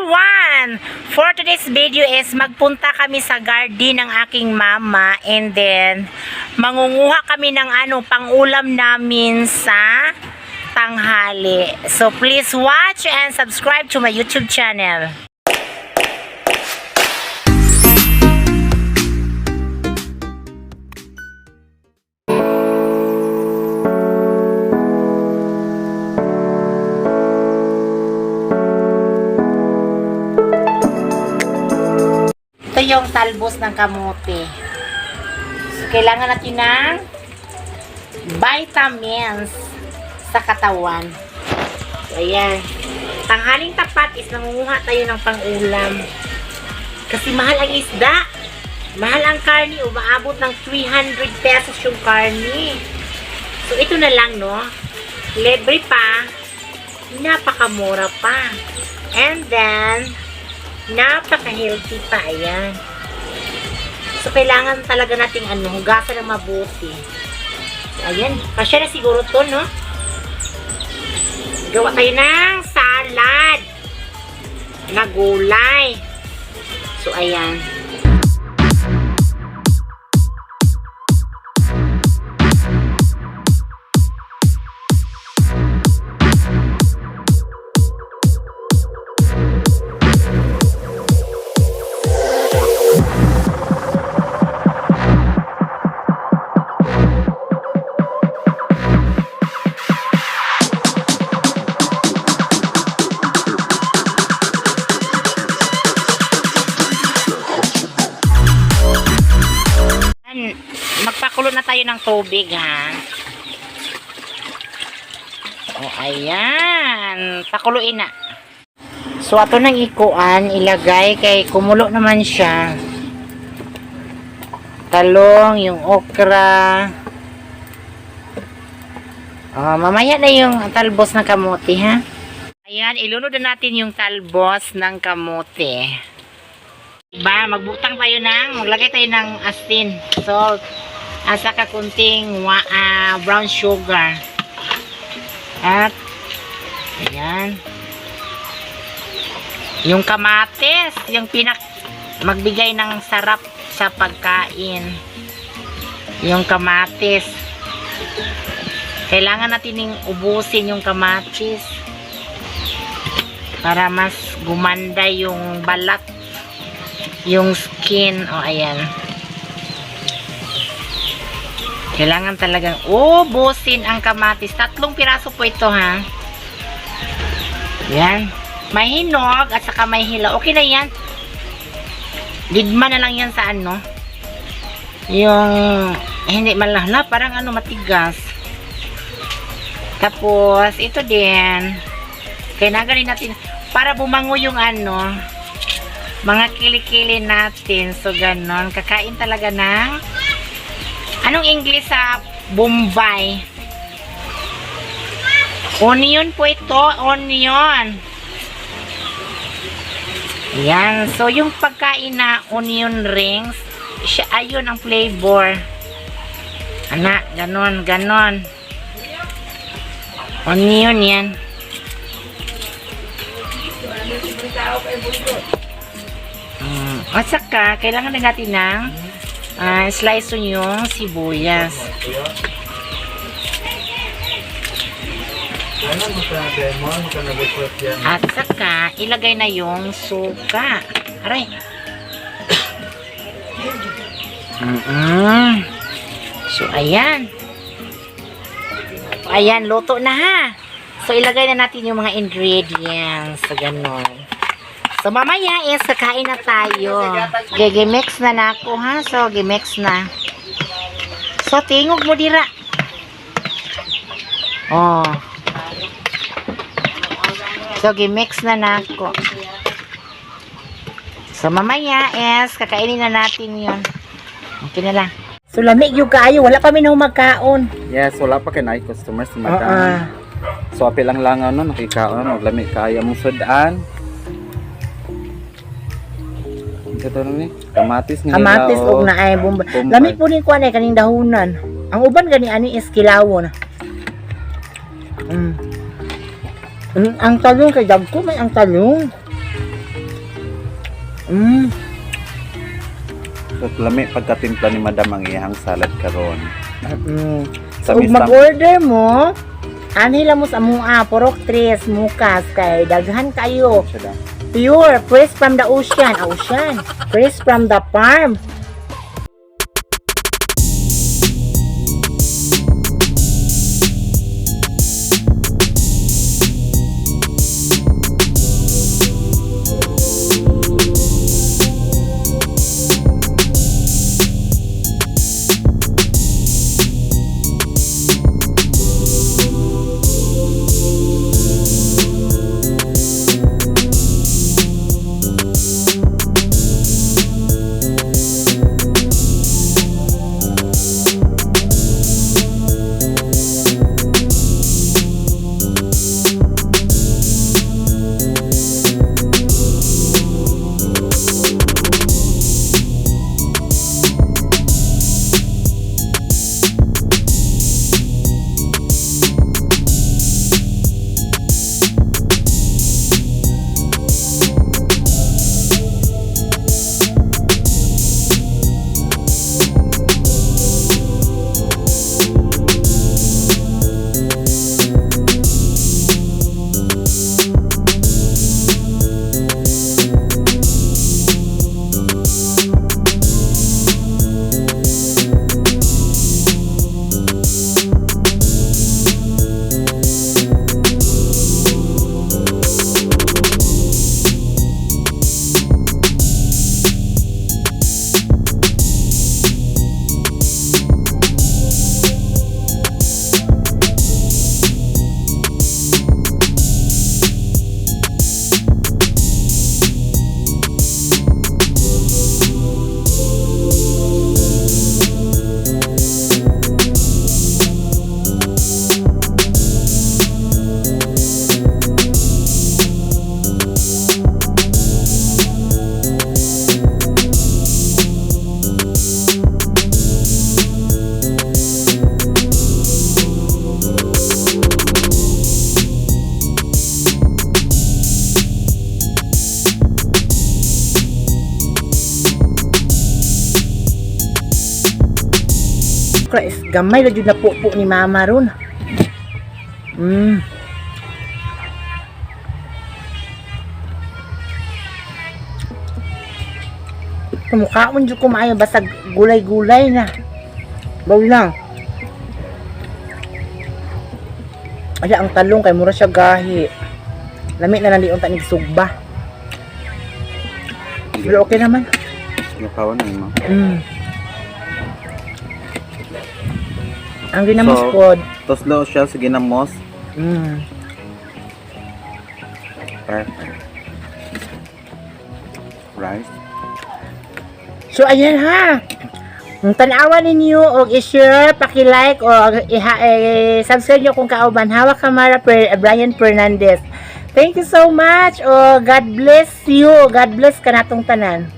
everyone! For today's video is magpunta kami sa garden ng aking mama and then mangunguha kami ng pang-ulam namin sa tanghali. So please watch and subscribe to my YouTube channel. Ito yung talbos ng kamote. So, kailangan natin ng vitamins sa katawan. So, ayan. Tanghaling tapat is nangunguha tayo ng pang-ulam. Kasi mahal ang isda. Mahal ang karni. Umaabot ng 300 pesos yung karni. So, ito na lang, no? Libre pa. Napakamura pa. And then, napaka-healthy pa, ayan. So, kailangan talaga nating hugasan ng mabuti. So, ayan. Kasya na siguro to, no? Gawa tayo ng salad na gulay. So, ayan. Magpakulo na tayo ng tubig, ha. O, ayan. Pakuluin na. So, ato nang ikuan, ilagay kay kumulo naman siya. Talong, yung okra. Mamaya na yung talbos ng kamote, ha. Ayan, ilunod na natin yung talbos ng kamote. Diba, magbutang tayo maglagay tayo ng asin, salt, at saka kunting brown sugar. At, ayan. Yung kamatis, yung magbigay ng sarap sa pagkain. Yung kamatis. Kailangan natin ubusin yung kamatis para mas gumanda yung balat. Yung skin, ayan. Kailangan talagang ubusin ang kamatis. 3 piraso po ito, ha. Yan. May hinog at saka may hilaw. Okay na yan. Lidma na lang yan sa yung hindi malahla, parang matigas. Tapos, ito din. Kailangan natin para bumango yung mga kilikili natin. So, ganon. Kakain talaga ng anong English sa Bombay? Onion po ito. Onion. Yan. So, yung pagkain na onion rings, ayun ang flavor. Ganon, ganon. Onion yan. At saka, kailangan na natin ng slice yung sibuyas. At saka, ilagay na yung suka. Aray. So, ayan. Ayan, luto na, ha. So, ilagay na natin yung mga ingredients. So, ganon. So, mamaya is kakain na tayo. Gimix na ako, ha. So, gimix na. So, tingog mo dira. So, gimix na ako. So, mamaya is kakainin na natin yun. Okay na lang. So, lamig yung kayo. Wala pa minong magkaon. Yes, wala pa kinay customers na magkaon. So, apilang lang nakikaon. Maglamig kayo mong sudan. Ito ni kamatis nga kamatis og na ay bomba. Lami po ni kuan ay kaning dahonan. Ang uban gani ani is kilawon. Ang talong kay dagko may ang talong. Mm. So, lami pagkatimpla ni Madam ang iyang salad karon. So, Tamis lang. mag-order mo, anhila mo sa mua, porok tres, mukas, kay daghan kayo. Siya daw. Pure, fresh from the ocean. Ocean. Fresh from the farm. Krais, gamay na jud na pupo ni mama ron. Kamukhaon jud ko maayo basag gulay-gulay na. Baw lang. Aya ang talong kay mura siya gahi. Lami na nandiyon ta ni sugba. Pero okay naman. Lukawan na mo. Ang ginamos So, pod. Toslo siya sa ginamos. Perfect. Rice. So ayan ha. Kung tanawan ninyo og i-share, paki-like o subscribe nyo kung kauban. Hawak kamara Brian Fernandez. Thank you so much. O God bless you. God bless kanatong tanan.